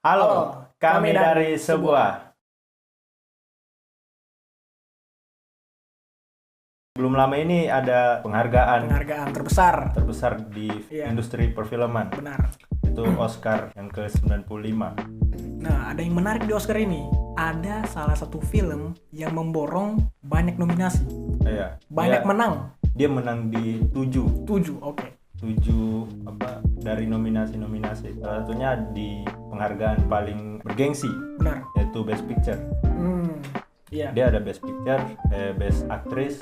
Halo, kami dari sebuah. Belum lama ini ada penghargaan terbesar di industri perfilman. Benar. Itu Oscar yang ke-95. Nah, ada yang menarik di Oscar ini. Ada salah satu film yang memborong banyak nominasi. Iya. Menang. Dia menang di 7. 7, oke. 7 dari nominasi. Salah satunya di penghargaan paling bergengsi. Benar. Yaitu Best Picture. Iya. Dia ada Best Picture, Best Actress,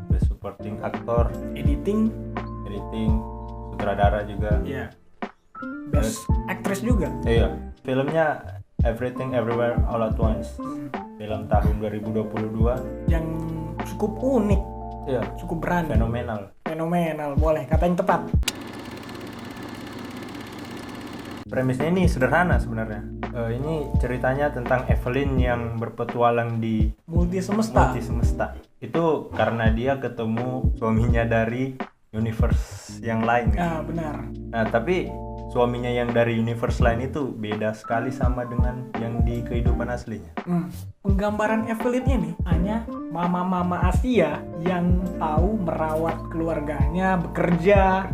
Best Supporting Actor, Editing, sutradara juga. Iya. Best Actress juga. Iya. Filmnya Everything Everywhere All at Once. Film tahun 2022 yang cukup unik. Iya. Cukup berani. Fenomenal, boleh kata yang tepat. Premisnya ini sederhana sebenarnya. Ini ceritanya tentang Evelyn yang berpetualang di multi semesta. Itu karena dia ketemu suaminya dari universe yang lain. Benar. Nah, tapi suaminya yang dari universe lain itu beda sekali sama dengan yang di kehidupan aslinya. Penggambaran Evelyn ini hanya mama-mama Asia yang tahu merawat keluarganya, bekerja,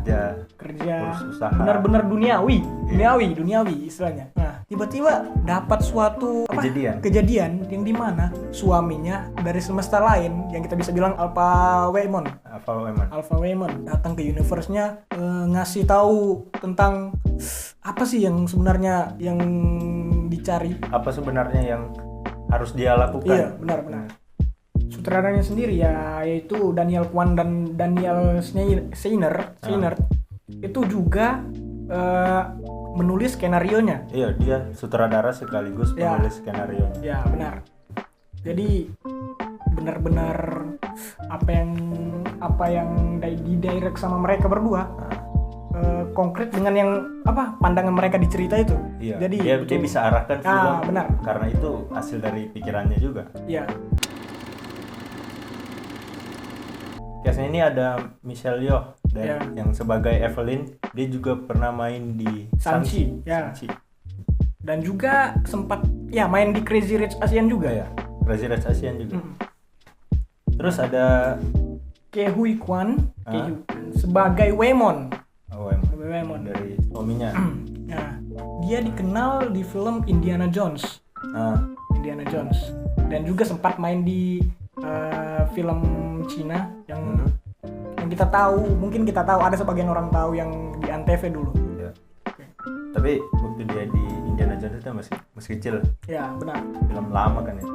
urus usaha. Benar-benar duniawi istilahnya. Nah, tiba-tiba dapat suatu kejadian yang dimana suaminya dari semesta lain, yang kita bisa bilang Alpha Waymon datang ke universe-nya, ngasih tahu tentang apa sih yang sebenarnya yang dicari, apa sebenarnya yang harus dia lakukan. Iya, benar. Sutradaranya sendiri yaitu Daniel Kwan dan Daniel Scheinert itu juga menulis skenarionya. Iya, dia sutradara sekaligus penulis skenarionya. Ya, benar. Jadi benar-benar apa yang didirect sama mereka berdua konkret dengan yang pandangan mereka di cerita itu. Iya. Jadi dia bisa arahkan film. Benar. Karena itu hasil dari pikirannya juga. Iya. Case ini ada Michelle Yeoh dan yang sebagai Evelyn, dia juga pernah main di Shang-Chi. Dan juga sempat main di Crazy Rich Asian juga. Terus ada Ke Huy Quan sebagai Waymon. Waymon dari suaminya. Dia dikenal di film Indiana Jones. Dan juga sempat main di film Cina yang kita tahu, mungkin kita tahu, ada sebagian orang tahu yang di Antv dulu. Ya. Okay. Tapi waktu dia di Indiana Jones itu masih kecil. Ya, benar. Film lama kan itu.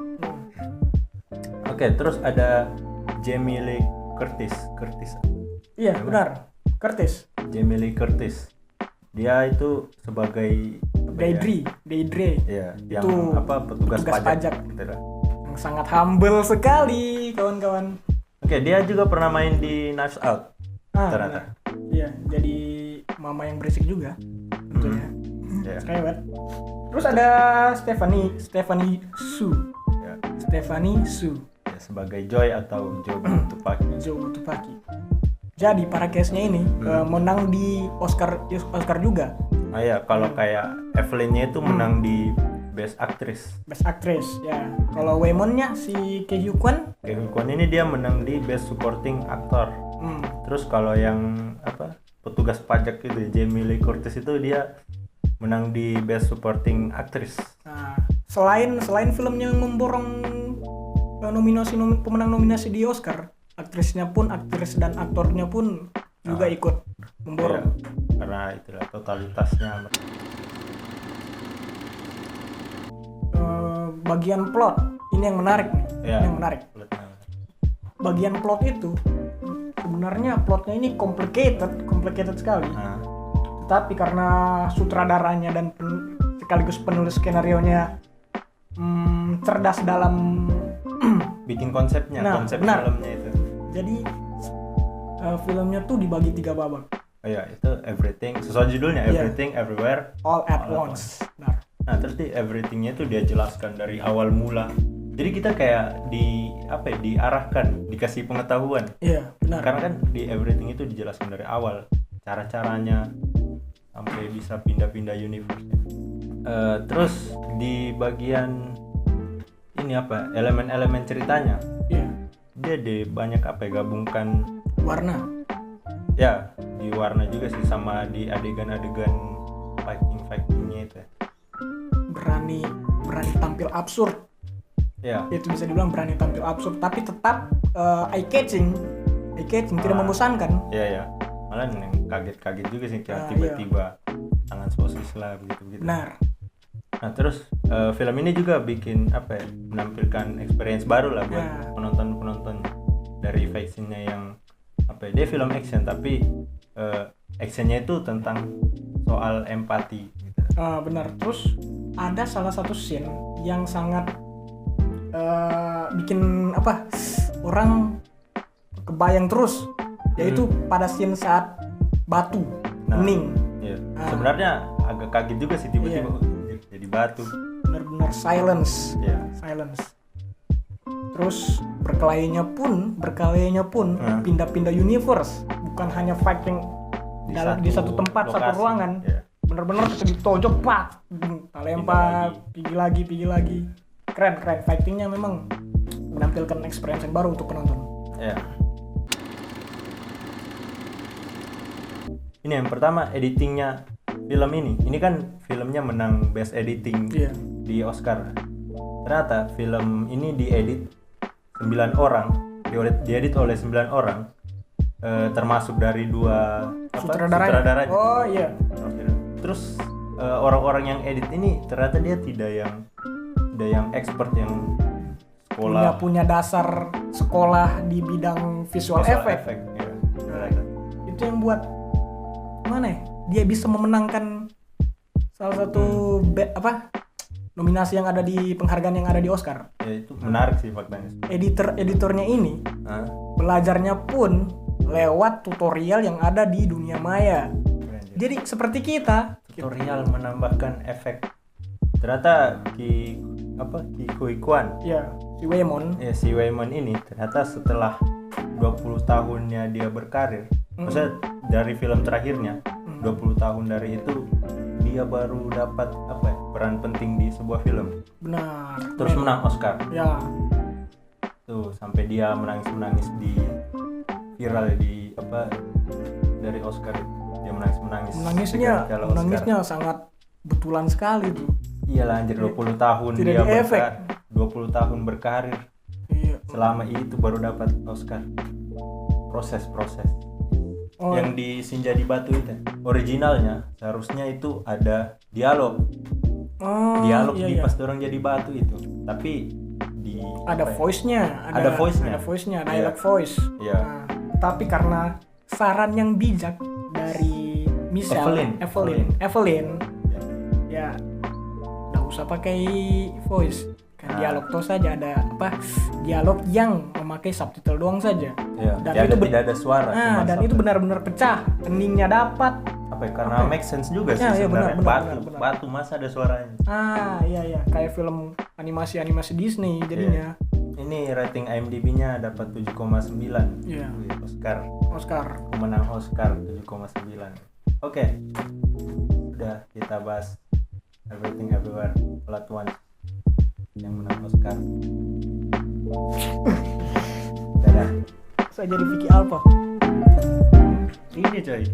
Oke, terus ada Jamie Lee Curtis. Iya, benar. Jamie Lee Curtis. Dia itu sebagai Deidre. Iya, yang petugas pajak gitu lah. Yang sangat humble sekali, kawan-kawan. Oke, dia juga pernah main di Knives Out. Ternyata. Iya, jadi mama yang berisik juga. Tentunya. Cerewet. Terus ada Stephanie Su. Ya, sebagai Joy atau Joe Tupaki. Jadi para case-nya ini menang di Oscar juga. Kalau kayak Evelyn-nya itu menang di Best Actress, ya. Kalau Waymonnya si Ke Huy Quan ini dia menang di Best Supporting Actor. Terus kalau yang petugas pajak itu Jamie Lee Curtis itu dia menang di Best Supporting Actress. Nah, selain filmnya yang memborong pemenang nominasi di Oscar, aktris dan aktornya pun juga ikut memborong. Karena itulah totalitasnya. Bagian plot ini yang menarik nih. Bagian plot itu sebenarnya plotnya ini complicated sekali. Tetapi karena sutradaranya dan sekaligus penulis skenarionya cerdas dalam bikin konsepnya, filmnya itu. Jadi filmnya tuh dibagi 3 babak. Itu everything, sesuai judulnya, Everything Everywhere All at Once. Nah, terus di everything-nya itu dia jelaskan dari awal mula. Jadi kita kayak diarahkan, dikasih pengetahuan. Iya, benar. Karena kan di everything itu dijelaskan dari awal cara-caranya sampai bisa pindah-pindah universe. Terus di bagian ini apa elemen-elemen ceritanya, dia banyak apa ya, gabungkan warna ya, di warna juga sih, sama di adegan-adegan fightingnya itu ya. berani tampil absurd ya. Itu bisa dibilang berani tampil absurd tapi tetap eye catching tidak membosankan. Iya malah yang kaget juga sih, kayak tiba-tiba tangan sosis lah begitu. Benar. Nah terus film ini juga bikin apa ya, menampilkan experience baru lah buat penonton dari fight scene-nya yang apa ya, dia film action tapi actionnya itu tentang soal empati gitu. Benar. Terus ada salah satu scene yang sangat bikin apa orang kebayang terus, yaitu pada scene saat batu hening. Iya. Sebenarnya agak kaget juga sih tiba-tiba jadi batu. Benar-benar silence. Terus berkelahinya pun pindah-pindah universe, bukan hanya fighting di satu tempat, lokasi, satu ruangan. Benar-benar kita ditojok, pak, lempar, pergi lagi. Keren fightingnya memang menampilkan experience yang baru untuk penonton. Ini yang pertama, editingnya film ini kan filmnya menang Best Editing di Oscar. Ternyata film ini diedit 9 orang, diedit oleh 9 orang, termasuk dari 2 sutradaranya. Oh iya. Terus orang-orang yang edit ini ternyata dia tidak yang expert, yang sekolah punya dasar sekolah di bidang visual effect. Itu yang buat dia bisa memenangkan salah satu nominasi yang ada di penghargaan yang ada di Oscar. Itu menarik sih faktanya. Editornya ini belajarnya pun lewat tutorial yang ada di dunia maya. Jadi seperti kita, tutorial menambahkan efek. Ternyata Ki Kui Kwan, si Waymon ini ternyata setelah 20 tahunnya dia berkarir, maksudnya dari film terakhirnya 20 tahun dari itu dia baru dapat peran penting di sebuah film. Benar. Terus menang Oscar. Ya. Tuh sampai dia menangis di viral dari Oscar. Dia menangis. Menangisnya sangat betulan sekali tuh. Iyalah anjir, 20 tahun tidak dia 20 tahun berkarir. Iya. Selama itu baru dapat Oscar. Proses. Yang di Senja di Batu itu originalnya seharusnya itu ada dialog di pas orang jadi batu itu, tapi ada voice-nya, dialog voice. Iya. Tapi karena saran yang bijak dari Evelyn, ya nggak usah pakai voice. Dialog toh saja, ada dialog yang memakai subtitle doang saja. Dan itu tidak ada suara. Dan itu benar-benar pecah, endingnya dapat. Karena make sense juga sih sebenarnya. Batu masa ada suaranya. Iya, kayak film animasi Disney jadinya. Ini rating IMDb-nya dapat 7,9. Oscar. Pemenang Oscar 7,9. Oke. Udah kita bahas Everything Everywhere All at Once yang menang Oscar. Dadah. Saya jadi Vicky Alpha. Ini coy.